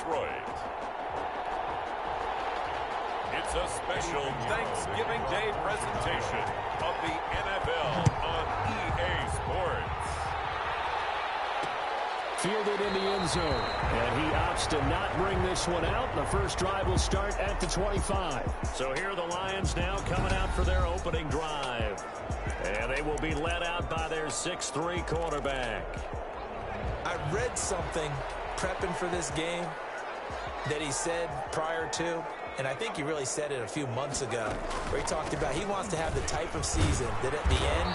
Detroit. It's a special Thanksgiving Day presentation of the NFL on EA Sports. Fielded in the end zone. And he opts to not bring this one out. The first drive will start at the 25. So here are the Lions now coming out for their opening drive. And they will be led out by their 6'3" quarterback. I read something prepping for this game that he said prior to, and I think he really said it a few months ago, where he talked about he wants to have the type of season that at the end,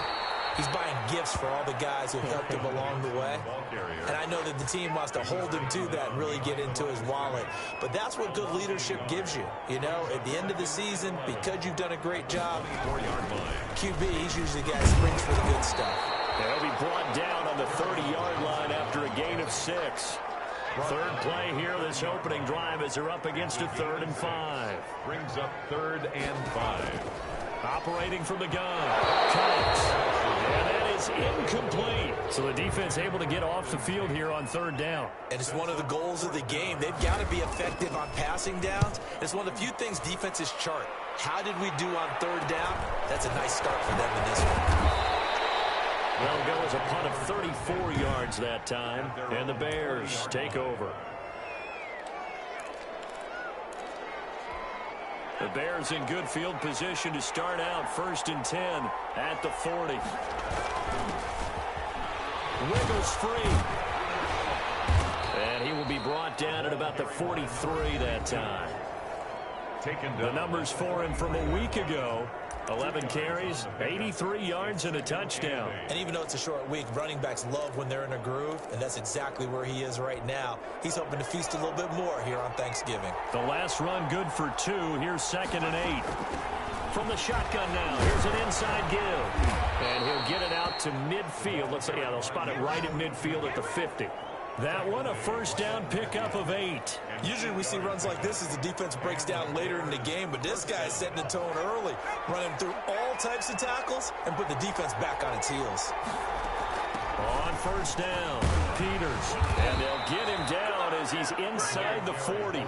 he's buying gifts for all the guys who helped him along the way. And I know that the team wants to hold him to that and really get into his wallet. But that's what good leadership gives you. You know, at the end of the season, because you've done a great job, QB, he's usually the guy who springs for the good stuff. They'll be brought down on the 30-yard line after a gain of 6. Third play here, this opening drive, as they're up against a 3rd and 5. Brings up 3rd and 5. Operating from the gun. Counts. And that is incomplete. So the defense able to get off the field here on 3rd down. And it's one of the goals of the game. They've got to be effective on passing downs. It's one of the few things defenses chart. How did we do on 3rd down? That's a nice start for them in this one. They'll go as a punt of 34 yards that time. And the Bears take over. The Bears in good field position to start out 1st and 10 at the 40. Wiggles free. And he will be brought down at about the 43 that time. The numbers for him from a week ago. 11 carries, 83 yards, and a touchdown. And even though it's a short week, running backs love when they're in a groove, and that's exactly where he is right now. He's hoping to feast a little bit more here on Thanksgiving. The last run good for 2. Here's 2nd and 8. From the shotgun now, here's an inside give. And he'll get it out to midfield. Let's say, yeah, they'll spot it right at midfield at the 50. That one, a 1st down pickup of 8. Usually we see runs like this as the defense breaks down later in the game, but this guy is setting the tone early, running through all types of tackles and put the defense back on its heels. On 1st down, Peters, and they'll get him down as he's inside the 40.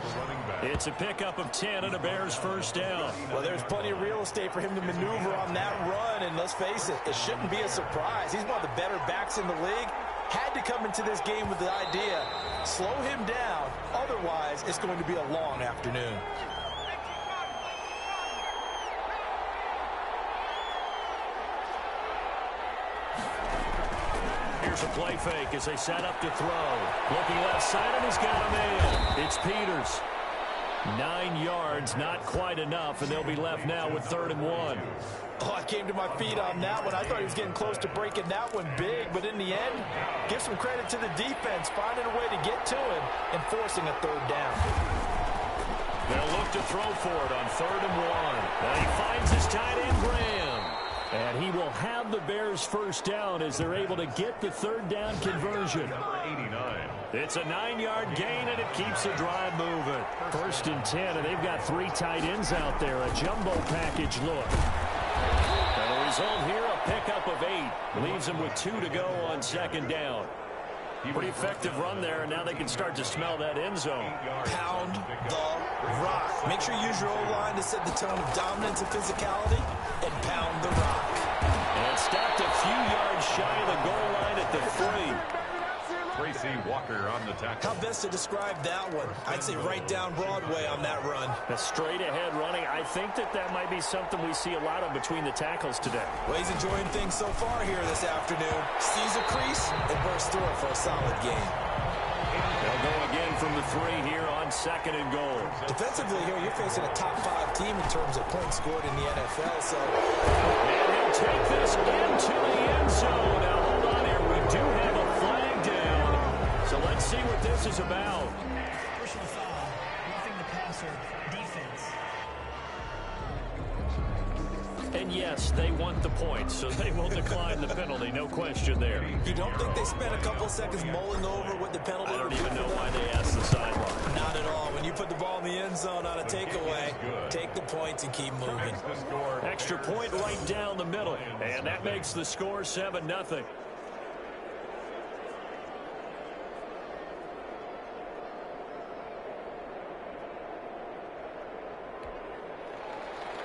It's a pickup of 10 and a Bears 1st down. Well, there's plenty of real estate for him to maneuver on that run, and let's face it, it shouldn't be a surprise. He's one of the better backs in the league. Had to come into this game with the idea, slow him down, otherwise it's going to be a long afternoon. Here's a play fake as they set up to throw. Looking left side, and he's got a man. It's Peters. 9 yards, not quite enough, and they'll be left now with 3rd and 1. Oh, I came to my feet on that one. I thought he was getting close to breaking that one big, but in the end, give some credit to the defense, finding a way to get to him and forcing a 3rd down. They'll look to throw for it on 3rd and 1. And he finds his tight end, Graham. And he will have the Bears 1st down as they're able to get the 3rd down conversion. Number 89. It's a 9-yard gain, and it keeps the drive moving. 1st and 10, and they've got 3 tight ends out there. A jumbo package look. And the result here, a pickup of 8. Leaves them with 2 to go on 2nd down. Pretty effective run there, and now they can start to smell that end zone. Pound the rock. Make sure you use your O-line to set the tone of dominance and physicality, and pound the rock. And stopped a few yards shy of the goal line at the 3. Tracy Walker on the tackle. How best to describe that one? I'd say right down Broadway on that run. A straight ahead running. I think that might be something we see a lot of between the tackles today. Well, he's enjoying things so far here this afternoon. Sees a crease and bursts through it for a solid gain. They'll go again from the 3 here on 2nd and goal. Defensively here, you're facing a top 5 team in terms of points scored in the NFL. So, and he'll take this into the end zone. Now, hold on here. We do have a flag down. So let's see what this is about. Personal foul, roughing the passer, defense. And yes, they want the points, so they will decline the penalty, no question there. You don't think they spent a couple seconds mulling over what the penalty I don't would be even know for why them? they asked the sideline. Not at all. When you put the ball in the end zone on a takeaway, take the points and keep moving. Extra point right down the middle, and that makes the score 7-0.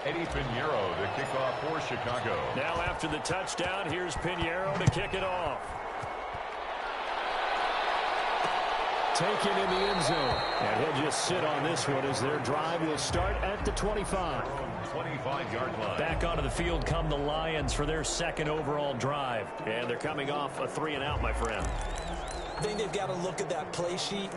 Eddie Pinheiro to kick off for Chicago. Now after the touchdown, here's Pinheiro to kick it off. Taken in the end zone. And he'll just sit on this one as their drive will start at the 25. 25-yard line. Back onto the field come the Lions for their second overall drive. And they're coming off a 3-and-out, my friend. I think they've got to look at that play sheet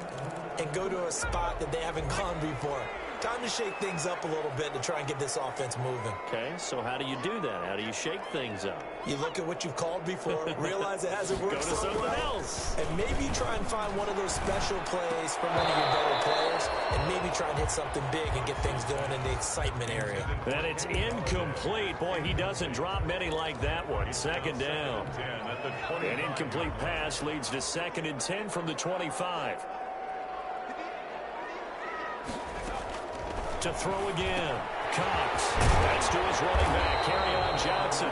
and go to a spot that they haven't gone before. Time to shake things up a little bit to try and get this offense moving. Okay, so how do you do that? How do you shake things up? You look at what you've called before, realize it hasn't worked Go to so something well, else. and maybe try and find one of those special plays from one of your better players, and maybe try and hit something big and get things going in the excitement area. And it's incomplete. Boy, he doesn't drop many like that one. Second down. An incomplete pass leads to 2nd and 10 from the 25. To throw again. Cox. That's to his running back, Kerryon Johnson.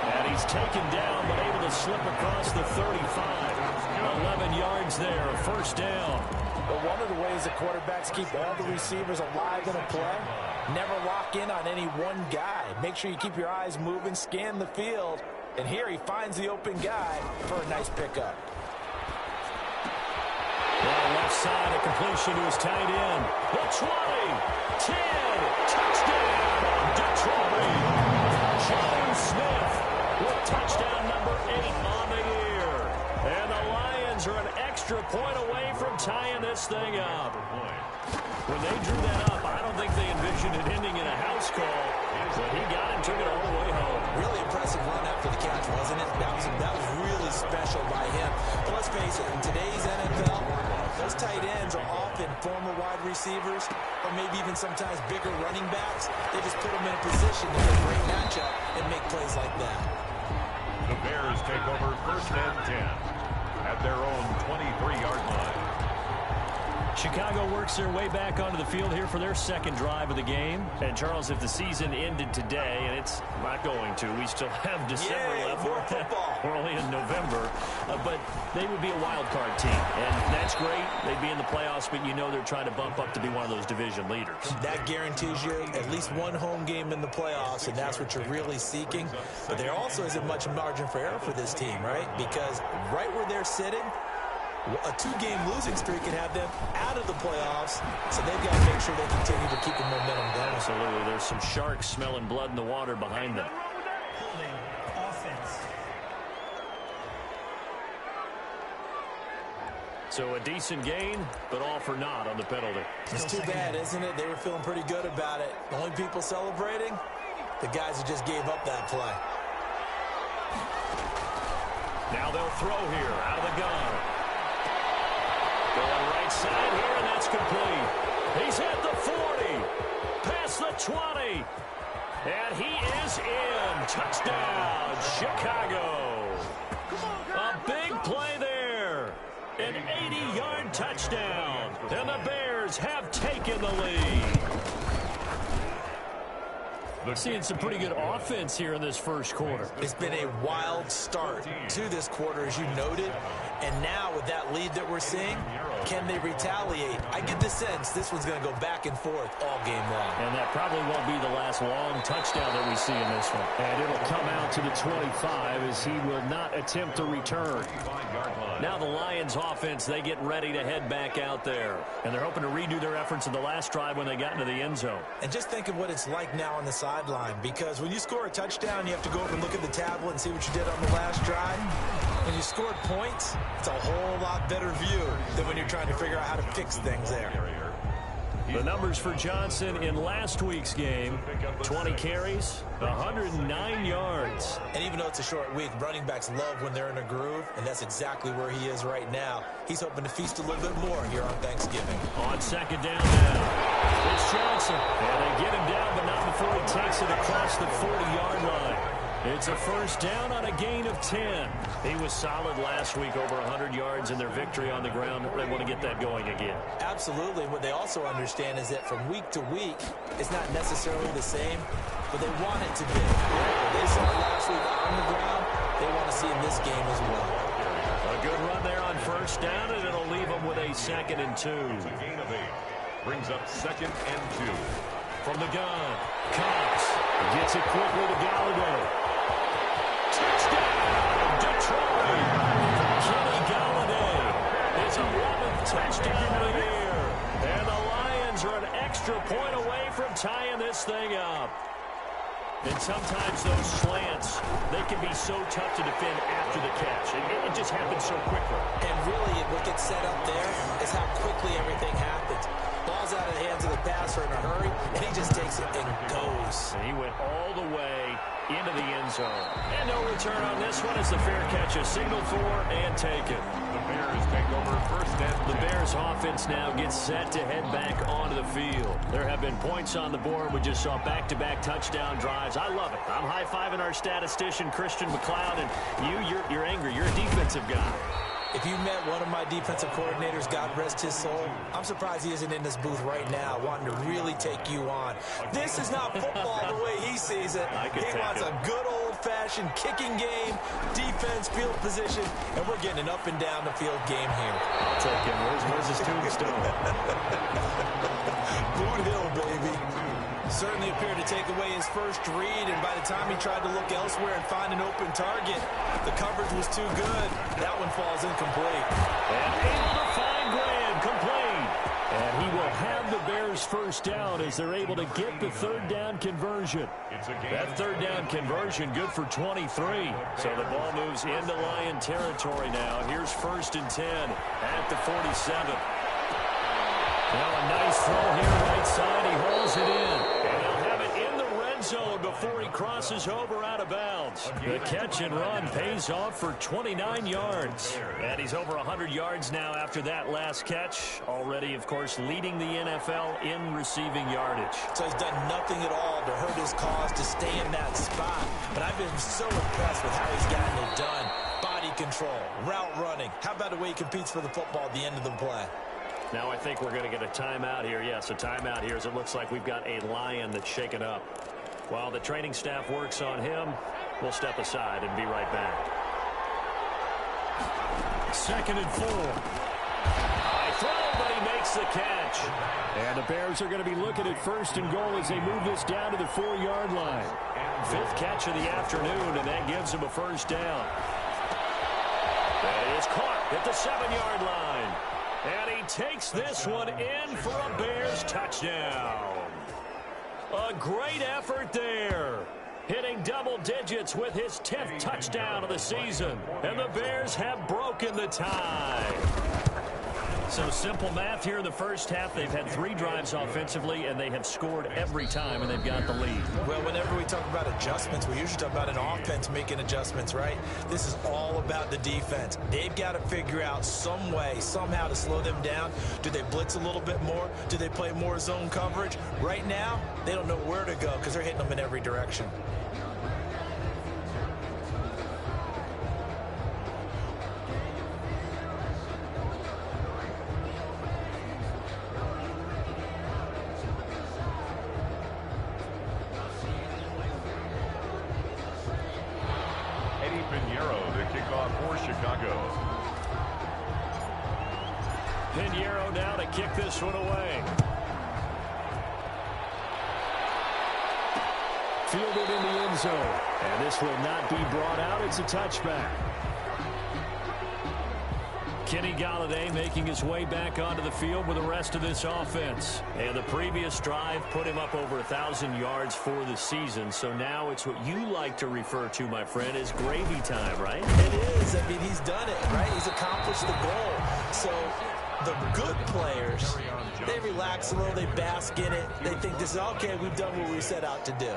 And he's taken down, but able to slip across the 35. 11 yards there, first down. But one of the ways that quarterbacks keep all the receivers alive in a play, never lock in on any one guy. Make sure you keep your eyes moving, scan the field. And here he finds the open guy for a nice pickup. Left side, a completion to his tight end. The 20, 10, touchdown, Detroit. Joe Smith with touchdown number 8 on the year. And the Lions are an extra point away from tying this thing up. When they drew that up, I don't think they envisioned it ending in a house call. But he got it and took it all the way home. Really impressive run after the catch, wasn't it? That was really special by him. But let's face it, in today's NFL, those tight ends are often former wide receivers or maybe even sometimes bigger running backs. They just put them in a position to get a great matchup and make plays like that. The Bears take over 1st and 10 at their own 23-yard line. Chicago works their way back onto the field here for their second drive of the game. And, Charles, if the season ended today, and it's not going to, we still have December left. More football. We're only in November. But they would be a wild card team. And that's great. They'd be in the playoffs, but you know they're trying to bump up to be one of those division leaders. That guarantees you at least one home game in the playoffs, and that's what you're really seeking. But there also isn't much margin for error for this team, right? Because right where they're sitting, a 2-game losing streak can have them out of the playoffs, so they've got to make sure they continue to keep the momentum going. Absolutely. There's some sharks smelling blood in the water behind them. Holding offense. So a decent gain, but all for naught on the penalty. It's too bad, isn't it? They were feeling pretty good about it. The only people celebrating, the guys who just gave up that play. Now they'll throw here out of the gun. Going right side here, and that's complete. He's at the 40, past the 20, and he is in. Touchdown, Chicago. A big play there. An 80-yard touchdown, and the Bears have taken the lead. Seeing some pretty good offense here in this first quarter. It's been a wild start to this quarter, as you noted. And now with that lead that we're seeing, can they retaliate? I get the sense this one's going to go back and forth all game long. And that probably won't be the last long touchdown that we see in this one. And it'll come out to the 25 as he will not attempt to return. Now the Lions offense, they get ready to head back out there. And they're hoping to redo their efforts in the last drive when they got into the end zone. And just think of what it's like now on the sideline, because when you score a touchdown, you have to go over and look at the tablet and see what you did on the last drive. When you scored points, it's a whole lot better view than when you're trying to figure out how to fix things there. The numbers for Johnson in last week's game, 20 carries, 109 yards. And even though it's a short week, running backs love when they're in a groove, and that's exactly where he is right now. He's hoping to feast a little bit more here on Thanksgiving. On second down now, it's Johnson. And they get him down, but not before he takes it across the 40-yard line. It's a first down on a gain of 10. He was solid last week, over 100 yards in their victory on the ground. They want to get that going again. Absolutely. What they also understand is that from week to week, it's not necessarily the same, but they want it to be. What they saw last week on the ground, they want to see in this game as well. A good run there on first down, and it'll leave them with a 2nd and 2. A gain of 8 brings up 2nd and 2. from the gun. Cox gets it quickly to Galladay. Touchdown, Detroit! Kenny Galladay, his 11th touchdown of the year. And the Lions are an extra point away from tying this thing up. And sometimes those slants, they can be so tough to defend after the catch. It just happens so quickly. And really, what gets set up there is how quickly everything happens. Ball's out of the hands of the passer in a hurry, and he just takes it and goes. And he went all the way into the end zone. And no return on this one as the fair catch is signaled for and taken. The Bears take over first and 10. The Bears offense now gets set to head back onto the field. There have been points on the board. We just saw back-to-back touchdown drives. I love it. I'm high-fiving our statistician, Christian McLeod, and you're angry. You're a defensive guy. If you met one of my defensive coordinators, God rest his soul, I'm surprised he isn't in this booth right now wanting to really take you on. This is not football the way he sees it. He wants a good old-fashioned kicking game, defense, field position, and we're getting an up-and-down-the-field game here. I'll take him. Where's his tombstone? Boot Hill, baby. Certainly appeared to take away his first read, and by the time he tried to look elsewhere and find an open target, the coverage was too good. That one falls incomplete. And able to find Graham, complete. And he will have the Bears first down as they're able to get the third down conversion. That third down conversion good for 23. So the ball moves into Lion territory now. Here's first and 10 at the 47. Now a nice throw here right side. He hauls it in. And he'll have it in the red zone before he crosses over out of bounds. The catch and run pays off for 29 yards. And he's over 100 yards now after that last catch. Already, of course, leading the NFL in receiving yardage. So he's done nothing at all to hurt his cause to stay in that spot. But I've been so impressed with how he's gotten it done. Body control, route running. How about the way he competes for the football at the end of the play? Now I think we're going to get a timeout here. Yes, a timeout here as it looks like we've got a Lion that's shaken up. While the training staff works on him, we'll step aside and be right back. 2nd and 4. High throw, but he makes the catch. And the Bears are going to be looking at first and goal as they move this down to the 4-yard line. 5th catch of the afternoon, and that gives him a first down. That is caught at the 7-yard line. And he takes this one in for a Bears touchdown. A great effort there. Hitting double digits with his 10th touchdown of the season. And the Bears have broken the tie. So simple math here in the first half. They've had 3 drives offensively, and they have scored every time, and they've got the lead. Well, whenever we talk about adjustments, we usually talk about an offense making adjustments, right? This is all about the defense. They've got to figure out some way, somehow to slow them down. Do they blitz a little bit more? Do they play more zone coverage? Right now, they don't know where to go because they're hitting them in every direction. Pinheiro now to kick this one away. Fielded in the end zone. And this will not be brought out. It's a touchback. Kenny Galladay making his way back onto the field with the rest of this offense. And the previous drive put him up over 1,000 yards for the season. So now it's what you like to refer to, my friend, as gravy time, right? It is. I mean, he's done it, right? He's accomplished the goal. So the good players, they relax a little, they bask in it. They think this is, okay, we've done what we set out to do.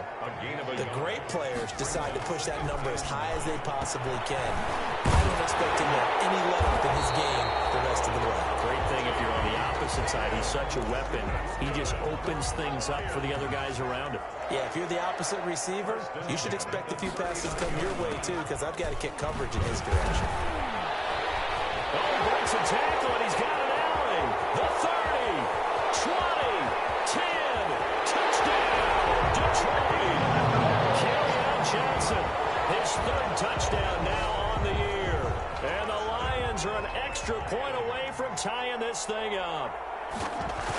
The great players decide to push that number as high as they possibly can. I don't expect him to have any let-up in his game the rest of the way. Great thing if you're on the opposite side. He's such a weapon. He just opens things up for the other guys around him. Yeah, if you're the opposite receiver, you should expect a few passes come your way, too, because I've got to kick coverage in his direction. Oh, breaks a tackle, and he's got an alley. The 30, 20, 10, touchdown, Detroit. Kerryon Johnson, his 3rd touchdown now on the year. And the Lions are an extra point away from tying this thing up.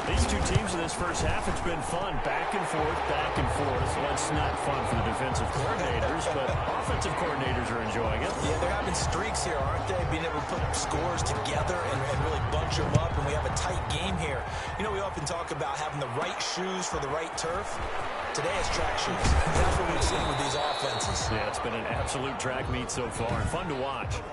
These two teams in this first half, it's been fun. Back and forth, back and forth. Well, it's not fun for the defensive coordinators, but offensive coordinators are enjoying it. Yeah, they're having streaks here, aren't they? Being able to put scores together and really bunch them up, and we have a tight game here. You know, we often talk about having the right shoes for the right turf. Today is track shoes. That's what we've seen with these offenses. Yeah, it's been an absolute track meet so far. Fun to watch.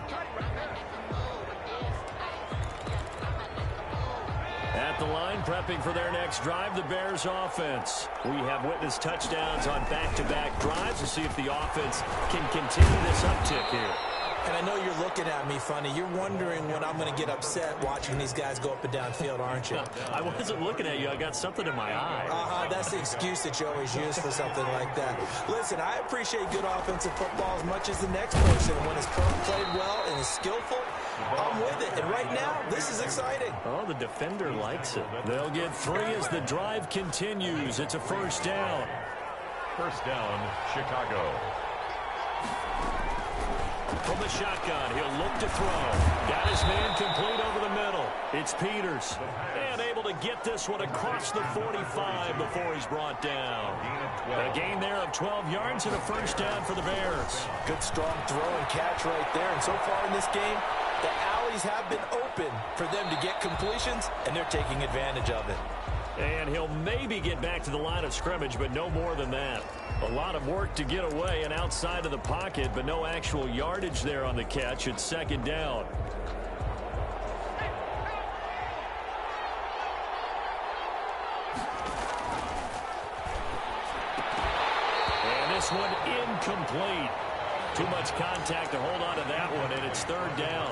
At the line, prepping for their next drive, the Bears offense. We have witnessed touchdowns on back-to-back drives to see if the offense can continue this uptick here. And I know you're looking at me funny. You're wondering when I'm going to get upset watching these guys go up and down field, aren't you? I wasn't looking at you. I got something in my eye. That's the excuse that you always use for something like that. Listen, I appreciate good offensive football as much as the next person. When it's played well and is skillful, I'm with it. And right now, this is exciting. Oh, the defender likes it. They'll get 3 as the drive continues. It's a first down. First down, Chicago. From the shotgun, he'll look to throw. Got his man complete over the middle. It's Peters. And able to get this one across the 45 before he's brought down. A gain there of 12 yards and a first down for the Bears. Good strong throw and catch right there. And so far in this game, the alleys have been open for them to get completions, and they're taking advantage of it. And he'll maybe get back to the line of scrimmage, but no more than that. A lot of work to get away and outside of the pocket, but no actual yardage there on the catch. It's second down. And this one incomplete. Too much contact to hold on to that one, and it's third down.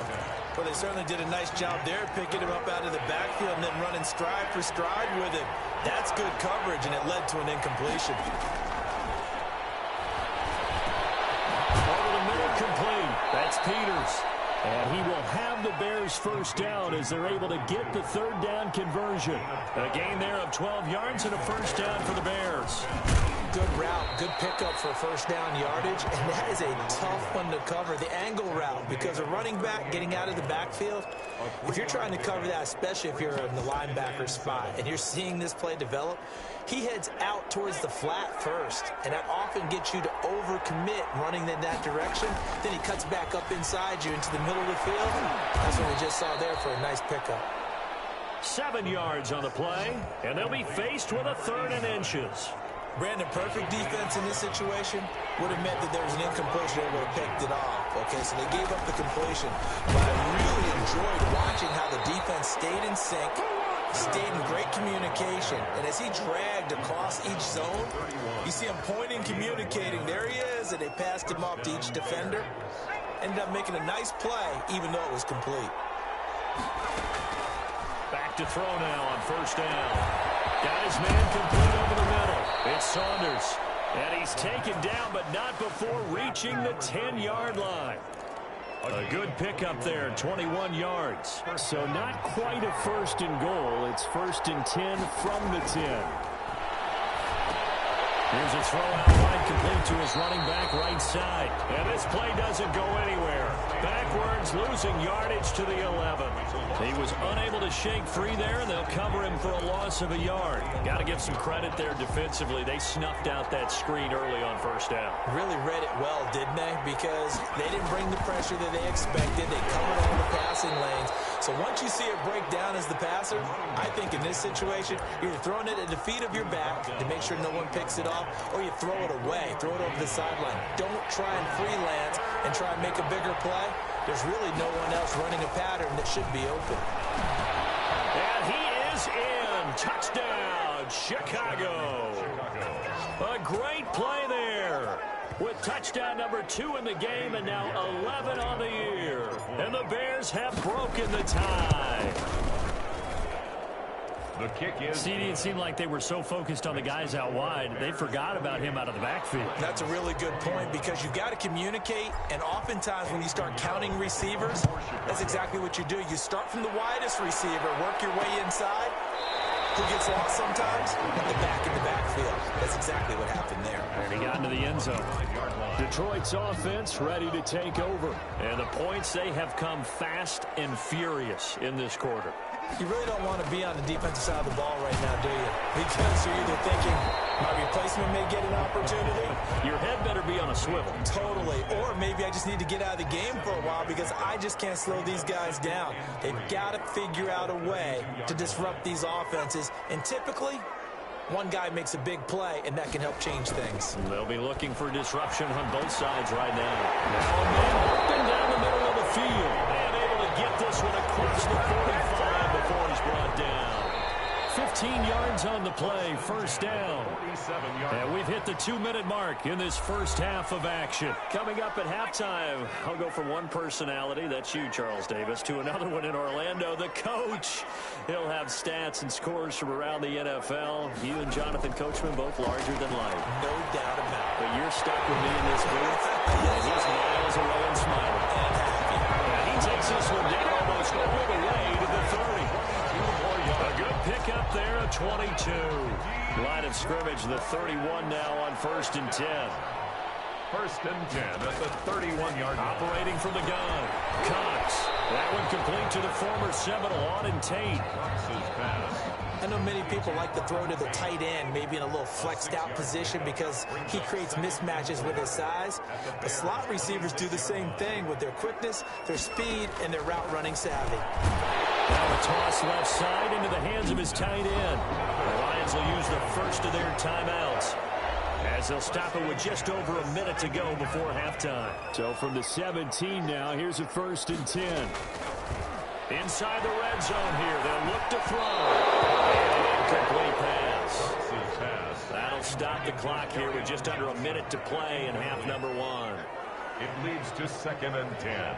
Well, they certainly did a nice job there, picking him up out of the backfield and then running stride for stride with him. That's good coverage, and it led to an incompletion. Over the middle, complete. That's Peters. And he will have the Bears first down as they're able to get the third down conversion. A gain there of 12 yards and a first down for the Bears. Good route, good pickup for first down yardage, and that is a tough one to cover, the angle route, because a running back getting out of the backfield, if you're trying to cover that, especially if you're in the linebacker spot, and you're seeing this play develop, he heads out towards the flat first, and that often gets you to overcommit running in that direction. Then he cuts back up inside you into the middle of the field. That's what we just saw there for a nice pickup. 7 yards on the play, and they'll be faced with a 3rd and inches. Brandon, perfect defense in this situation would have meant that there was an incompletion. They would have picked it off. Okay, so they gave up the completion. But I really enjoyed watching how the defense stayed in sync, stayed in great communication. And as he dragged across each zone, you see him pointing, communicating. There he is, and they passed him off to each defender. Ended up making a nice play, even though it was complete. Back to throw now on first down. Got his man complete over the middle. It's Saunders. And he's taken down, but not before reaching the 10-yard line. A good pickup there, 21 yards. So not quite a first and goal. It's first and 10 from the 10. Here's a throw out wide, complete to his running back right side. And this play doesn't go anywhere. Backwards, losing yardage to the 11. He was unable to shake free there, and they'll cover him for a loss of a yard. Got to give some credit there defensively. They snuffed out that screen early on first down. Really read it well, didn't they? Because they didn't bring the pressure that they expected. They covered all the passing lanes. So once you see it break down as the passer, I think in this situation, you're throwing it at the feet of your back to make sure no one picks it off, or you throw it away, throw it over the sideline. Don't try and freelance and try and make a bigger play. There's really no one else running a pattern that should be open. And he is in. Touchdown, Chicago. A great play there. With touchdown number 2 in the game and now 11 on the year. And the Bears have broken the tie. The kick is... See, it seemed like they were so focused on the guys out wide, they forgot about him out of the backfield. That's a really good point, because you've got to communicate, and oftentimes when you start counting receivers, that's exactly what you do. You start from the widest receiver, work your way inside. Who gets lost sometimes? At the back in the backfield. That's exactly what happened there. And he got into the end zone. Detroit's offense ready to take over. And the points, they have come fast and furious in this quarter. You really don't want to be on the defensive side of the ball right now, do you? Because you're either thinking, my replacement may get an opportunity. Your head better be on a swivel. Totally. Or maybe I just need to get out of the game for a while because I just can't slow these guys down. They've got to figure out a way to disrupt these offenses. And typically, one guy makes a big play, and that can help change things. They'll be looking for disruption on both sides right now. Now a man up and down the middle of the field. And able to get this one across the 45 before he's brought down. 15 yards on the play, first down. And we've hit the 2-minute mark in this first half of action. Coming up at halftime, I'll go from one personality, that's you, Charles Davis, to another one in Orlando, the coach. He'll have stats and scores from around the NFL. You and Jonathan Coachman both larger than life. No doubt about it. But you're stuck with me in this booth, and he's miles away and smiling. And he takes this one down almost all the way to the 30. A good pickup there, a 22. Line of scrimmage, the 31 now on 1st and 10. 1st and 10 at the 31-yard line. Operating from the gun. Cox. That one complete to the former Seminole, Auden Tate. Cox's pass. I know many people like to throw to the tight end, maybe in a little flexed out position because he creates mismatches with his size. But slot receivers do the same thing with their quickness, their speed, and their route running savvy. Now a toss left side into the hands of his tight end. The Lions will use the first of their timeouts, as they'll stop it with just over a minute to go before halftime. So from the 17 now, here's a 1st and 10. Inside the red zone here, they'll look to throw. And an incomplete pass. That'll stop the clock here with just under a minute to play in half number 1. It leads to 2nd and 10.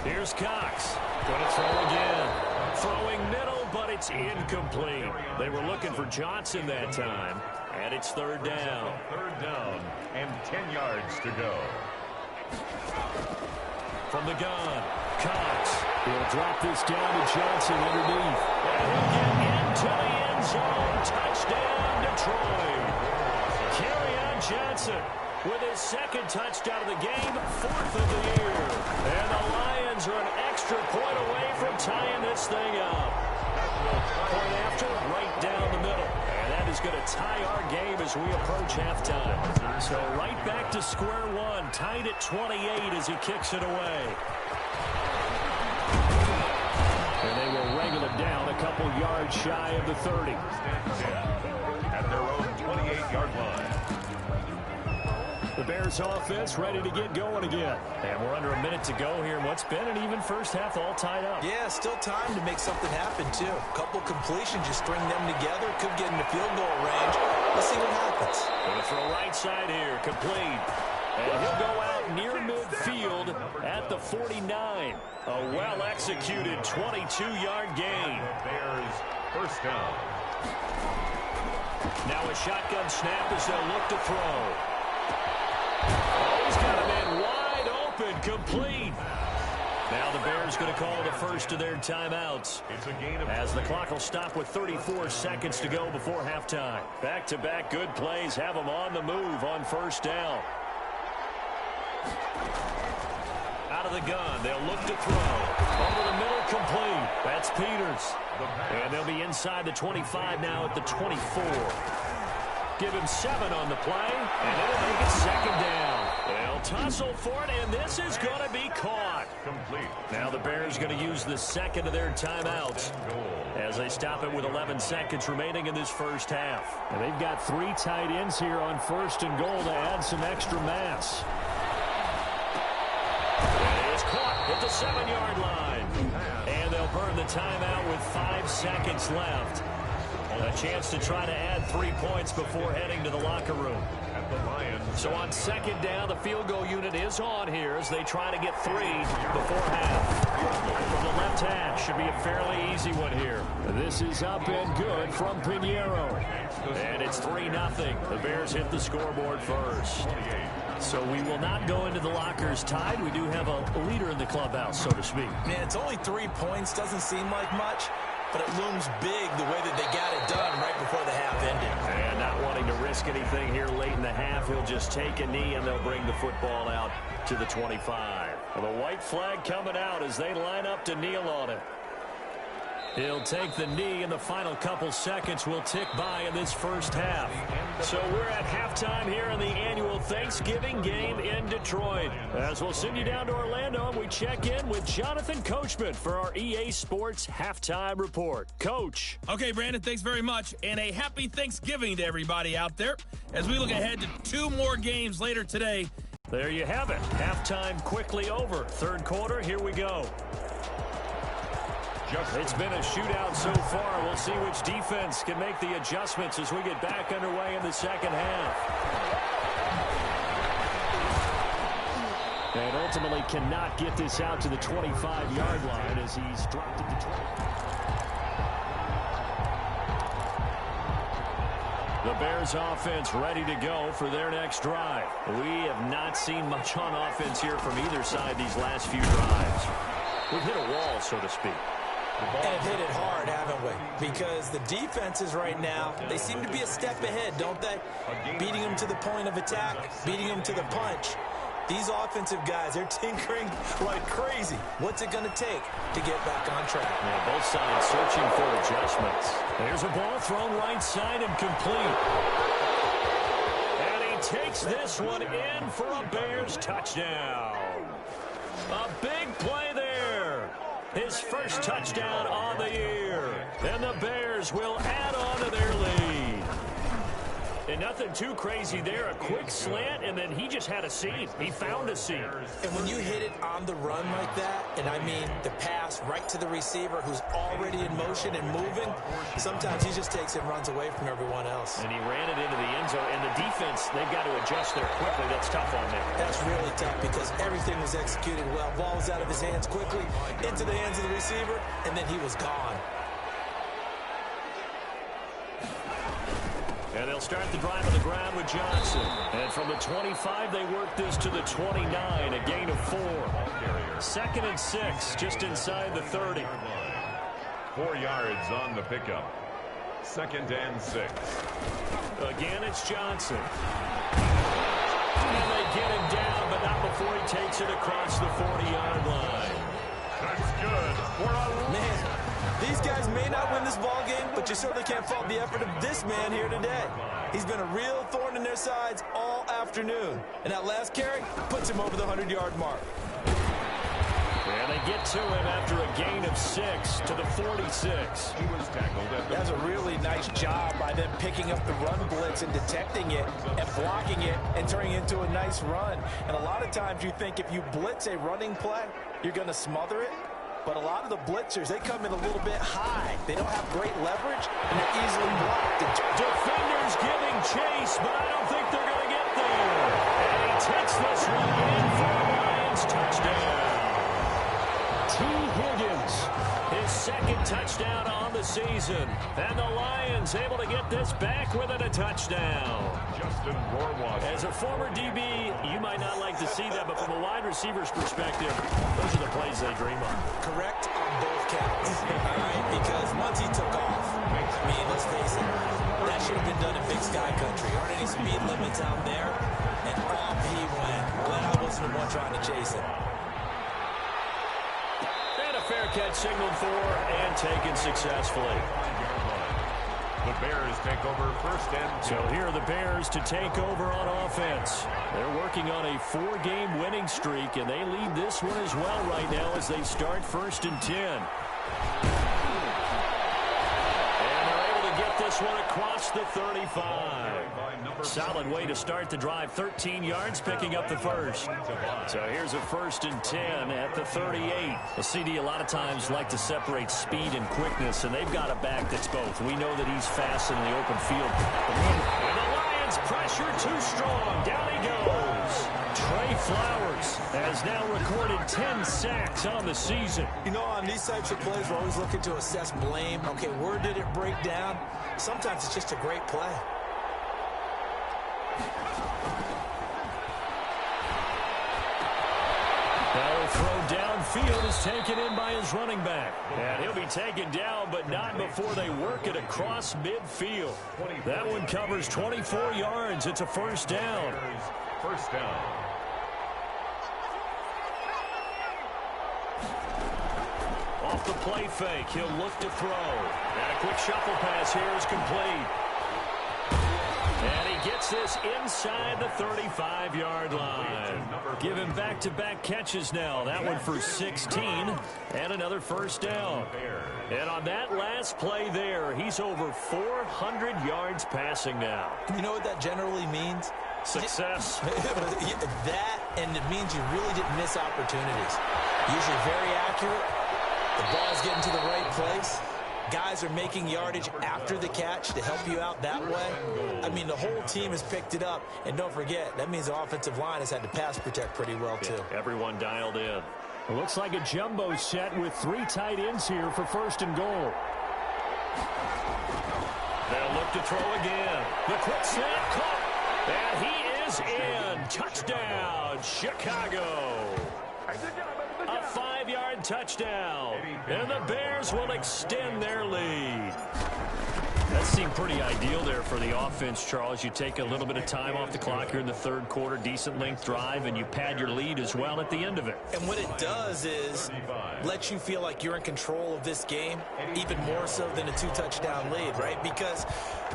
Here's Cox. Going to throw again. Throwing middle, but it's incomplete. They were looking for Johnson that time, and it's 3rd down. 3rd down and 10 yards to go. From the gun, Cox. He'll drop this down to Johnson underneath. And he'll get into the end zone. Touchdown, Detroit. Kerryon Johnson with his 2nd touchdown of the game, 4th of the year. And the Lions are an extra point away from tying this thing up. Point after, right down the middle. And that is going to tie our game as we approach halftime. So right back to square one, tied at 28 as he kicks it away. And they will wrangle it down a couple yards shy of the 30. At their own 28-yard line. The Bears offense ready to get going again. And we're under a minute to go here in what's been an even first half, all tied up. Yeah, still time to make something happen, too. A couple completions, just string them together. Could get into field goal range. Let's see what happens. Going to throw right side here, complete. And he'll go out near midfield at the 49. A well-executed 22-yard gain. Bears first down. Now a shotgun snap as they'll look to throw. Oh, he's got a man wide open, complete. Now the Bears going to call the first of their timeouts, It's a gain of as the clock will stop with 34 seconds to go before halftime. Back-to-back good plays have them on the move on 1st down. Out of the gun, they'll look to throw. Over the middle, complete. That's Peters. And they'll be inside the 25 now at the 24. Give him 7 on the play, and it'll make it 2nd down. They'll tussle for it, and this is going to be caught. complete. Now the Bears going to use the 2nd of their timeouts as they stop it with 11 seconds remaining in this first half. And they've got 3 tight ends here on 1st and goal to add some extra mass. And it's caught at the 7-yard line. And they'll burn the timeout with 5 seconds left. A chance to try to add 3 points before heading to the locker room. At the Lions. So on 2nd down, the field goal unit is on here as they try to get 3 before half. From the left hash, should be a fairly easy one here. This is up and good from Pinheiro. And it's 3-0. The Bears hit the scoreboard first. So we will not go into the lockers tied. We do have a leader in the clubhouse, so to speak. Man, it's only 3 points. Doesn't seem like much. but it looms big the way that they got it done right before the half ended. And not wanting to risk anything here late in the half, he'll just take a knee, and they'll bring the football out to the 25. Well, the white flag coming out as they line up to kneel on it. He'll take the knee, and the final couple seconds will tick by in this first half. So we're at halftime here in the annual Thanksgiving game in Detroit. As we'll send you down to Orlando, and we check in with Jonathan Coachman for our EA Sports Halftime Report. Coach. Okay, Brandon, thanks very much. And a happy Thanksgiving to everybody out there as we look ahead to 2 more games later today. There you have it. Halftime quickly over. Third quarter, here we go. It's been a shootout so far. We'll see which defense can make the adjustments as we get back underway in the second half. And ultimately cannot get this out to the 25-yard line as he's dropped it to 20. The Bears offense ready to go for their next drive. We have not seen much on offense here from either side these last few drives. We've hit a wall, so to speak. And have hit it hard, haven't we? Because the defenses right now, they seem to be a step ahead, don't they? Beating them to the point of attack, beating them to the punch. These offensive guys, they're tinkering like crazy. What's it going to take to get back on track? Yeah, both sides searching for adjustments. There's a ball thrown right side and complete. And he takes this one in for a Bears touchdown. A big play there. His first touchdown on the year. And the Bears will add on to their lead. And nothing too crazy there. A quick slant, and then he just had a seam. He found a seam. And when you hit it on the run like that, and I mean the pass right to the receiver who's already in motion and moving, sometimes he just takes it and runs away from everyone else. And he ran it into the end zone. And the defense, they've got to adjust there quickly. That's tough on them. That's really tough because everything was executed well. Ball was out of his hands quickly, into the hands of the receiver, and then he was gone. And they'll start the drive on the ground with Johnson. And from the 25, they work this to the 29, a gain of 4. 2nd and 6, just inside the 30. 4 yards on the pickup. 2nd and 6. Again, it's Johnson. And they get him down, but not before he takes it across the 40-yard line. That's good. Man, these guys may not win this ball game, but you certainly can't fault the effort of this man here today. He's been a real thorn in their sides all afternoon. And that last carry puts him over the 100-yard mark. And they get to him after a gain of 6 to the 46. He was tackled at the... That's a really nice job by them picking up the run blitz and detecting it and blocking it and turning it into a nice run. And a lot of times you think if you blitz a running play, you're going to smother it. But a lot of the blitzers, they come in a little bit high. They don't have great leverage, and they're easily blocked. Defenders giving chase, but I don't think they're going to get there. And he takes this one in for a Lions touchdown. T. Higgins, his 2nd touchdown on the season. And the Lions able to get this back within a touchdown. Justin Rohrwasser. As a former DB, you might not like to see that, but from a wide receiver's perspective, those are the plays they dream of. Correct on both counts, all right? Because once he took off, I mean, let's face it, that should have been done in Big Sky Country. Aren't any speed limits out there? And off he went. Glad I wasn't the one trying to chase him. And a fair catch signaled for and taken successfully. The Bears take over 1st and 2. So here are the Bears to take over on offense. They're working on a 4-game winning streak, and they lead this one as well right now as they start 1st and 10. And they're able to get this one across the 35. Solid way to start the drive. 13 yards, picking up the first. So here's a 1st and 10 at the 38. The CD a lot of times like to separate speed and quickness, and they've got a back that's both. We know that he's fast in the open field. And the Lions pressure too strong. Down he goes. Trey Flowers has now recorded 10 sacks on the season. You know, on these types of plays, we're always looking to assess blame. Okay, where did it break down? Sometimes it's just a great play. Now throw down downfield is taken in by his running back. And he'll be taken down, but not before they work it across midfield. That one covers 24 yards. It's a first down. First down. Off the play fake, he'll look to throw. And a quick shuffle pass here is complete. And he gets this inside the 35-yard line. Give him back-to-back catches now. That one for 16 and another first down. And on that last play there, he's over 400 yards passing now. You know what that generally means? Success. That, and it means you really didn't miss opportunities. Usually very accurate. The ball's getting to the right place. Guys are making yardage after the catch to help you out that way. I mean, the whole team has picked it up. And don't forget, that means the offensive line has had to pass protect pretty well, too. Yeah, everyone dialed in. It looks like a jumbo set with 3 tight ends here for first and goal. They'll look to throw again. The quick snap caught. And he is in. Touchdown, Chicago. A 5-yard touchdown. And the Bears will extend their lead. That seemed pretty ideal there for the offense, Charles. You take a little bit of time off the clock here in the third quarter, decent length drive, and you pad your lead as well at the end of it. And what it does is let you feel like you're in control of this game, even more so than a 2-touchdown lead, right? Because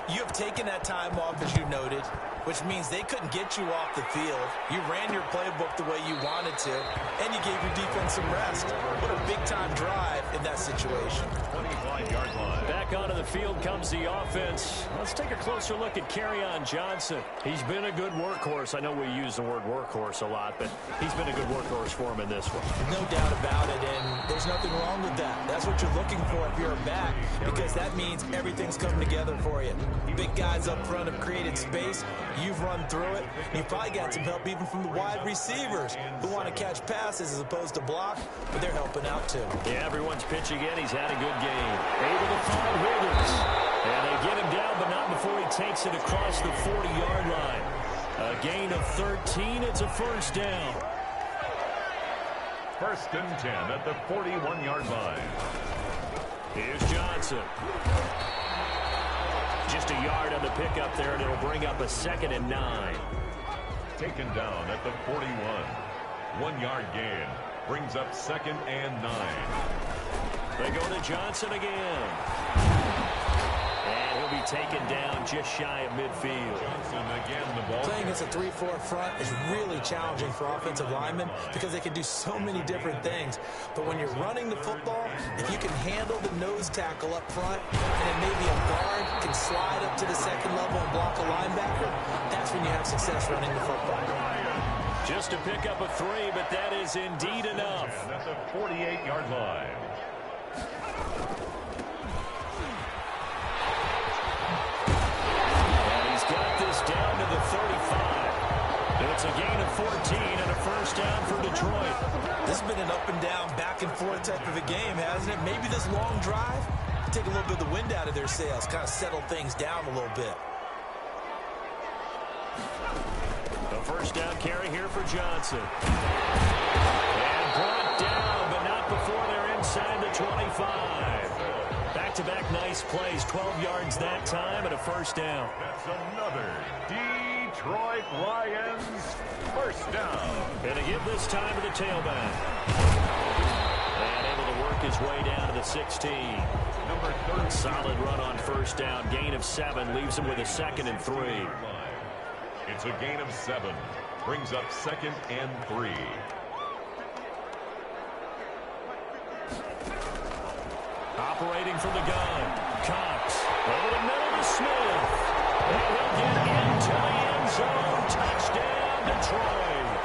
you have taken that time off, as you noted, which means they couldn't get you off the field. You ran your playbook the way you wanted to, and you gave your defense some rest. What a big-time drive in that situation. 25-yard line. Back onto the field comes the offense. Let's take a closer look at Kerryon Johnson. He's been a good workhorse. I know we use the word workhorse a lot, but he's been a good workhorse for him in this one. No doubt about it, and there's nothing wrong with that. That's what you're looking for if you're a back, because that means everything's coming together for you. Big guys up front have created space. You've run through it. You've probably got some help even from the wide receivers who want to catch passes as opposed to block, but they're helping out too. Yeah, everyone's pitching in. He's had a good game. Able to find Wiggins. And they get him down, but not before he takes it across the 40-yard line. A gain of 13. It's a first down. First and 10 at the 41-yard line. Here's Johnson. Just a yard on the pickup there, and it'll bring up a 2nd and 9. Taken down at the 41. 1-yard gain. Brings up 2nd and 9. They go to Johnson again. And he'll be taken down just shy of midfield. Johnson again, the ball. Playing against a 3-4 front is really challenging for offensive linemen because they can do so many different things. But when you're running the football, if you can handle the nose tackle up front, and then maybe a guard can slide up to the 2nd level and block a linebacker, that's when you have success running the football. Just to pick up a 3, but that is indeed enough. And at the 48-yard line. Got this down to the 35. It's a gain of 14 and a first down for Detroit. This has been an up-and-down, back-and-forth type of a game, hasn't it? Maybe this long drive take a little bit of the wind out of their sails, kind of settle things down a little bit. The first down carry here for Johnson. And brought down, but not before they're inside the 25. Back-to-back nice plays, 12 yards that time, and a first down. That's another Detroit Lions first down. And to give this time to the tailback. And able to work his way down to the 16. Number 30. Solid run on first down. Gain of 7 leaves him with a 2nd and 3. It's a gain of 7. Brings up 2nd and 3. Operating from the gun. Cox. Over the middle to Smith. And he'll get into the end zone. Touchdown, Detroit.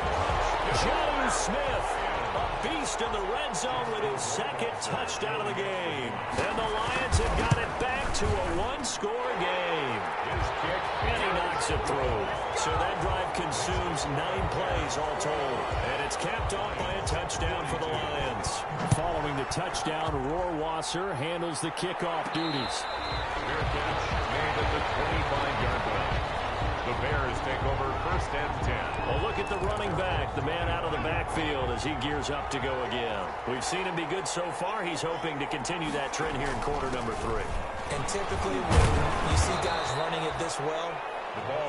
Joe Smith, a beast in the red zone with his 2nd touchdown of the game. And the Lions have got it back to a 1-score game. And he knocks it through. So that drive consumes 9 plays all told. And it's capped off by a touchdown for the Lions. Following the touchdown, Rohrwasser handles the kickoff duties. Fair catch made at the 25-yard line. The The Bears take over 1st and 10. Well, look at the running back, the man out of the backfield as he gears up to go again. We've seen him be good so far. He's hoping to continue that trend here in quarter number 3. And typically when you see guys running it this well,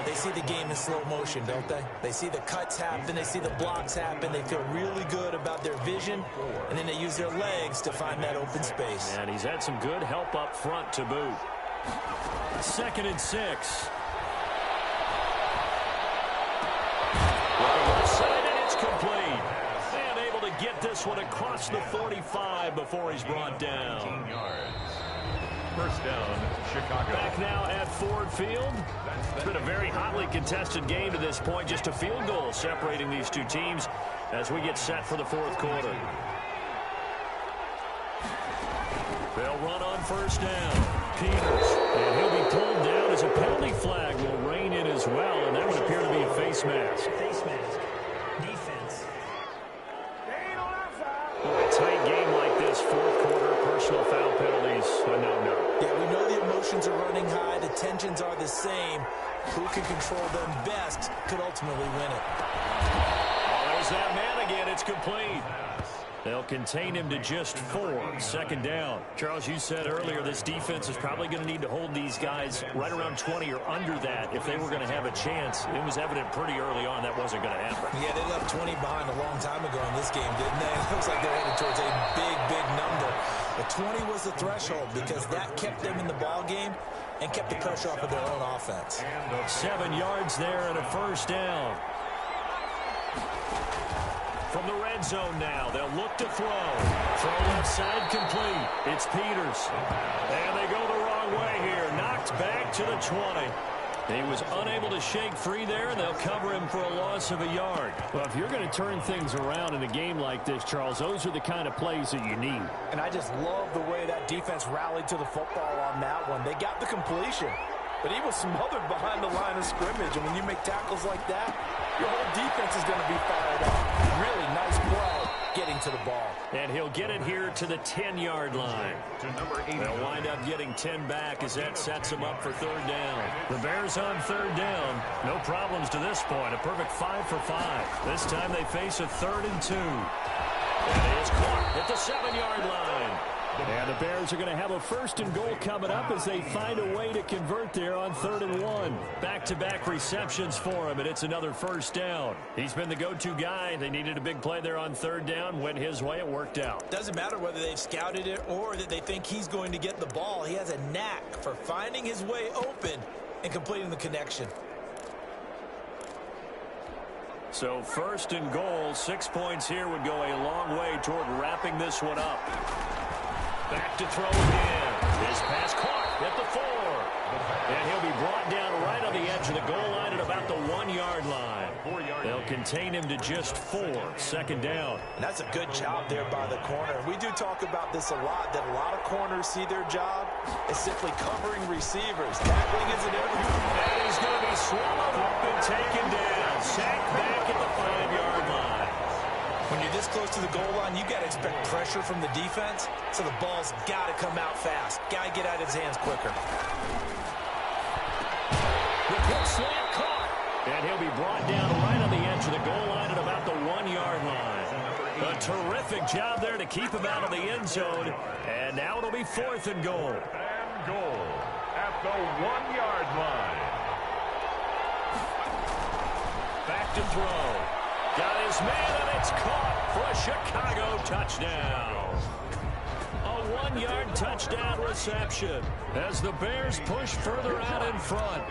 they see the game in slow motion, don't they? They see the cuts happen, they see the blocks happen, they feel really good about their vision, and then they use their legs to find that open space. And he's had some good help up front to boot. 2nd and 6. Left side, and it's complete. And able to get this one across the 45 before he's brought down. 1st down, Chicago. Back now at Ford Field. It's been a very hotly contested game to this point. Just a field goal separating these two teams as we get set for the 4th quarter. They'll run on 1st down. Peters. And he'll be pulled down as a penalty flag will rein in as well. And that would appear to be a face mask. Face mask. Defense. A tight game like this, 4th quarter, personal foul penalties, a no-no. Yeah, we know the emotions are running high, the tensions are the same. Who can control them best could ultimately win it. Oh, there's that man again. It's complete. They'll contain him to just 4. 2nd down. Charles, you said earlier this defense is probably going to need to hold these guys right around 20 or under that if they were going to have a chance. It was evident pretty early on that wasn't going to happen. Yeah, they left 20 behind a long time ago in this game, didn't they? It looks like they're headed towards a big, big number. But 20 was the threshold because that kept them in the ball game and kept the pressure off of their own offense. 7 yards there and a 1st down. From the red zone now, they'll look to throw. Throw left side complete. It's Peters. And they go the wrong way here. Knocked back to the 20. He was unable to shake free there, and they'll cover him for a loss of a yard. Well, if you're going to turn things around in a game like this, Charles, those are the kind of plays that you need. And I just love the way that defense rallied to the football on that one. They got the completion, but he was smothered behind the line of scrimmage. And when you make tackles like that, your whole defense is going to be fired up. Really nice play getting to the ball. And he'll get it here to the 10-yard line. They'll wind up getting 10 back as that sets them up for 3rd down. The Bears on 3rd down. No problems to this point. A perfect 5 for 5. This time they face a 3rd and 2. And it is caught at the 7-yard line. And the Bears are going to have a 1st and goal coming up as they find a way to convert there on 3rd and 1. Back-to-back receptions for him, and it's another 1st down. He's been the go-to guy. They needed a big play there on 3rd down. Went his way. It worked out. Doesn't matter whether they've scouted it or that they think he's going to get the ball. He has a knack for finding his way open and completing the connection. So 1st and goal, 6 points here would go a long way toward wrapping this one up. Back to throw again. His pass caught at the 4. And he'll be brought down right on the edge of the goal line at about the 1-yard line. They'll contain him to just 4. 2nd down. And that's a good job there by the corner. We do talk about this a lot, that a lot of corners see their job as simply covering receivers. Tackling isn't everything. And he's going to be swallowed up and taken down. Sacked back at the 5-yard line. When you're this close to the goal line, you got to expect pressure from the defense, so the ball's got to come out fast. Got to get out of his hands quicker. The quick slant caught. And he'll be brought down right on the edge of the goal line at about the 1-yard line. A terrific job there to keep him out of the end zone. And now it'll be 4th and goal. And goal at the 1-yard line. Back to throw. Got his man, and it's caught for a Chicago touchdown. A 1-yard touchdown reception as the Bears push further out in front.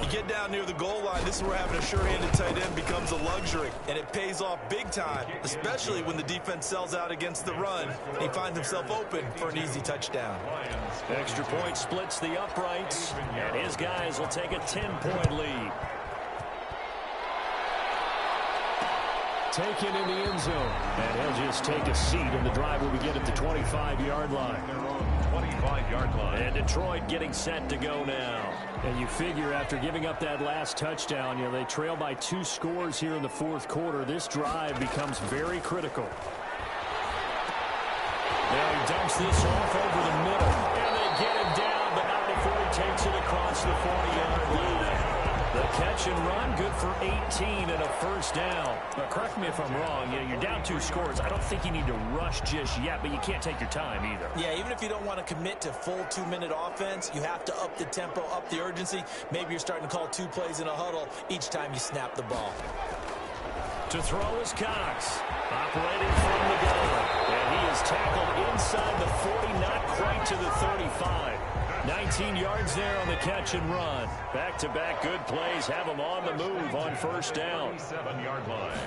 You get down near the goal line, this is where having a sure-handed tight end becomes a luxury, and it pays off big time, especially when the defense sells out against the run. He finds himself open for an easy touchdown. Extra point splits the uprights, and his guys will take a 10-point lead. Taken in the end zone. And he'll just take a seat, and the drive will begin at the 25-yard line. 25-yard line. And Detroit getting set to go now. And you figure after giving up that last touchdown, you know, they trail by 2 scores here in the 4th quarter. This drive becomes very critical. Now he dumps this off over the middle. And they get him down, but not before he takes it across the 40-yard line. The catch catch and run, good for 18 and a first down. But correct me if I'm wrong, you're down 2 scores. I don't think you need to rush just yet, but you can't take your time either. Yeah, even if you don't want to commit to full 2-minute offense, you have to up the tempo, up the urgency. Maybe you're starting to call 2 plays in a huddle each time you snap the ball. To throw is Cox, operating from the gun. And he is tackled inside the 40, not quite to the 35. 19 yards there on the catch and run. Back-to-back good plays have him on the move on first down. 7-yard line.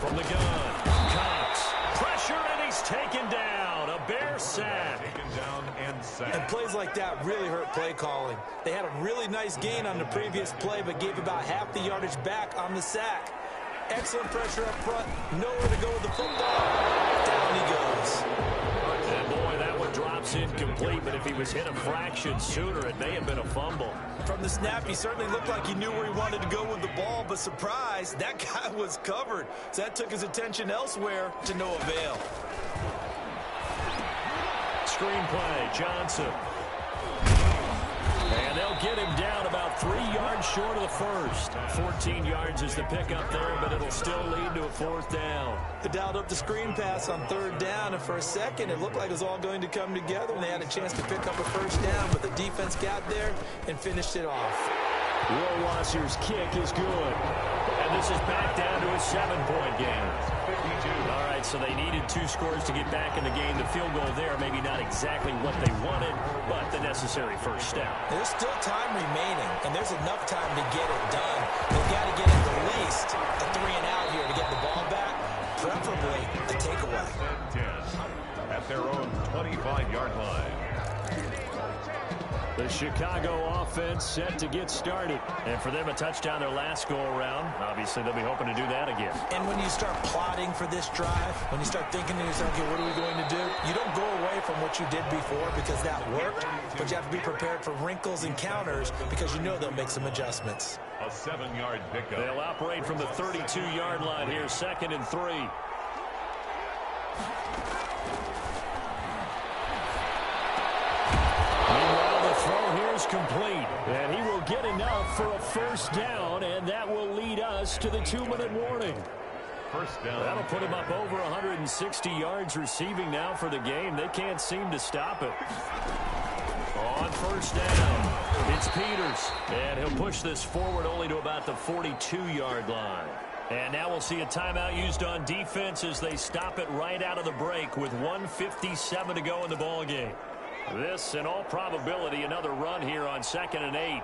From the gun, Cox. Pressure, and he's taken down. A Bear sack. Taken down and sacked. And plays like that really hurt play calling. They had a really nice gain on the previous play, but gave about half the yardage back on the sack. Excellent pressure up front. Nowhere to go with the football. Down he goes. And boy, that one drops incomplete, but if he was hit a fraction sooner, it may have been a fumble. From the snap, he certainly looked like he knew where he wanted to go with the ball, but surprise, that guy was covered. So that took his attention elsewhere to no avail. Screenplay, Johnson. And they'll get him down about 3 yards short of the first. 14 yards is the pickup there, but it'll still lead to a fourth down. They dialed up the screen pass on third down, and for a second, it looked like it was all going to come together, and they had a chance to pick up a first down, but the defense got there and finished it off. Rohrwasser's kick is good. And this is back down to a 7-point game. 52. All right, so they needed 2 scores to get back in the game. The field goal there, maybe not exactly what they wanted, but the necessary first step. There's still time remaining, and there's enough time to get it done. They've got to get at the least a 3-and-out here to get the ball back, preferably a takeaway. 10 at their own 25-yard line. The Chicago offense set to get started. And for them, a touchdown their last go-around. Obviously, they'll be hoping to do that again. And when you start plotting for this drive, when you start thinking to yourself, okay, what are we going to do? You don't go away from what you did before because that worked, but you have to be prepared for wrinkles and counters because you know they'll make some adjustments. A 7-yard pickup. They'll operate from the 32-yard line here, 2nd and 3. Meanwhile, the throw here is complete. And he will get enough for a first down, and that will lead us to the 2-minute warning. First down. That'll put him up over 160 yards receiving now for the game. They can't seem to stop it. On first down, it's Peters. And he'll push this forward only to about the 42-yard line. And now we'll see a timeout used on defense as they stop it right out of the break with 1:57 to go in the ballgame. This, in all probability, another run here on 2nd and 8.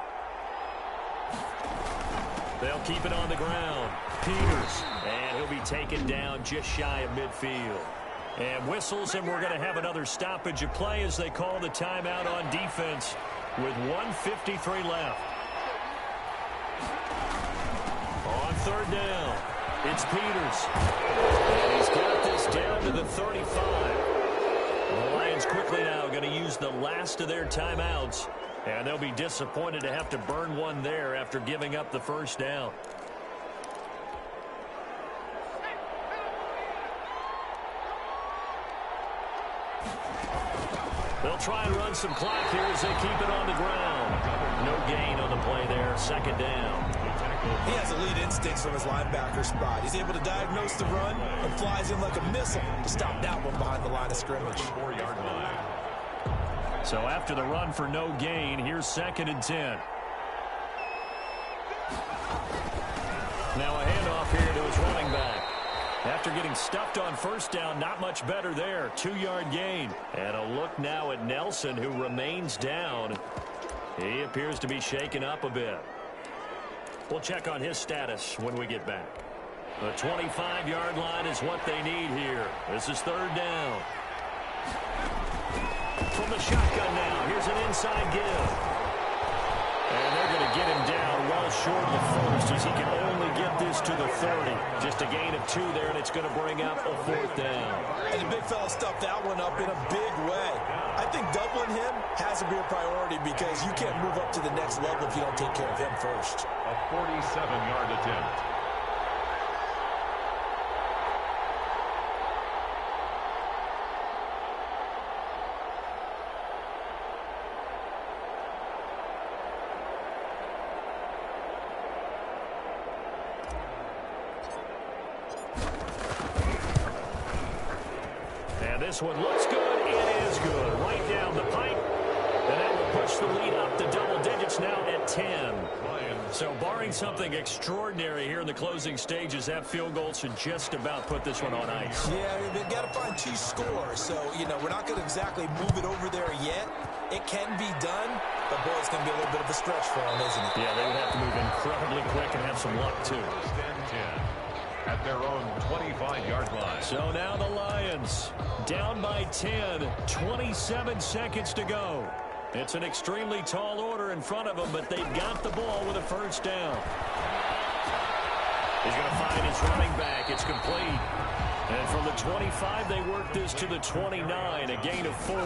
They'll keep it on the ground. Peters. And he'll be taken down just shy of midfield. And whistles, and we're going to have another stoppage of play as they call the timeout on defense with 1:53 left. On third down, it's Peters. And he's got this down to the 35. The Lions quickly now going to use the last of their timeouts. And they'll be disappointed to have to burn one there after giving up the first down. They'll try and run some clock here as they keep it on the ground. No gain on the play there, 2nd down. He has elite instincts from his linebacker spot. He's able to diagnose the run and flies in like a missile to stop that one behind the line of scrimmage. 4-yard line. So after the run for no gain, here's 2nd and 10. Now a handoff here to his running back. After getting stuffed on first down, not much better there. 2-yard gain. And a look now at Nelson, who remains down. He appears to be shaken up a bit. We'll check on his status when we get back. The 25-yard line is what they need here. This is 3rd down. From the shotgun now, here's an inside give. And they're going to get him down well short of the first as he can only get this to the 30. Just a gain of 2 there, and it's going to bring up a 4th down. And the big fella stuffed that one up in a big way. I think doubling him has to be a priority because you can't move up to the next level if you don't take care of him first. A 47-yard attempt. This one looks good. It is good. Right down the pipe. And that will push the lead up to double digits now at 10. So barring something extraordinary here in the closing stages, that field goal should just about put this one on ice. Yeah, they've got to find 2 scores. So, we're not going to exactly move it over there yet. It can be done, but, boy, it's going to be a little bit of a stretch for them, isn't it? Yeah, they would have to move incredibly quick and have some luck, too. At their own 25-yard line. So now the Lions down by 10, 27 seconds to go. It's an extremely tall order in front of them, but they've got the ball with a first down. He's going to find his running back. It's complete. And from the 25, they work this to the 29, a gain of 4.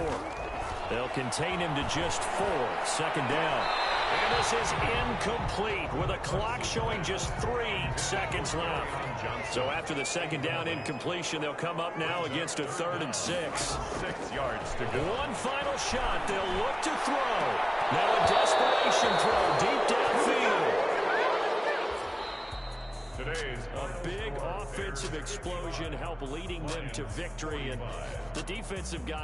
They'll contain him to just 4. Second down. And this is incomplete with a clock showing just 3 seconds left. So after the second down incompletion, they'll come up now against a 3rd and 6. 6 yards to go. One final shot. They'll look to throw. Now a desperation throw deep downfield. A big offensive explosion help leading them to victory. And the defensive guy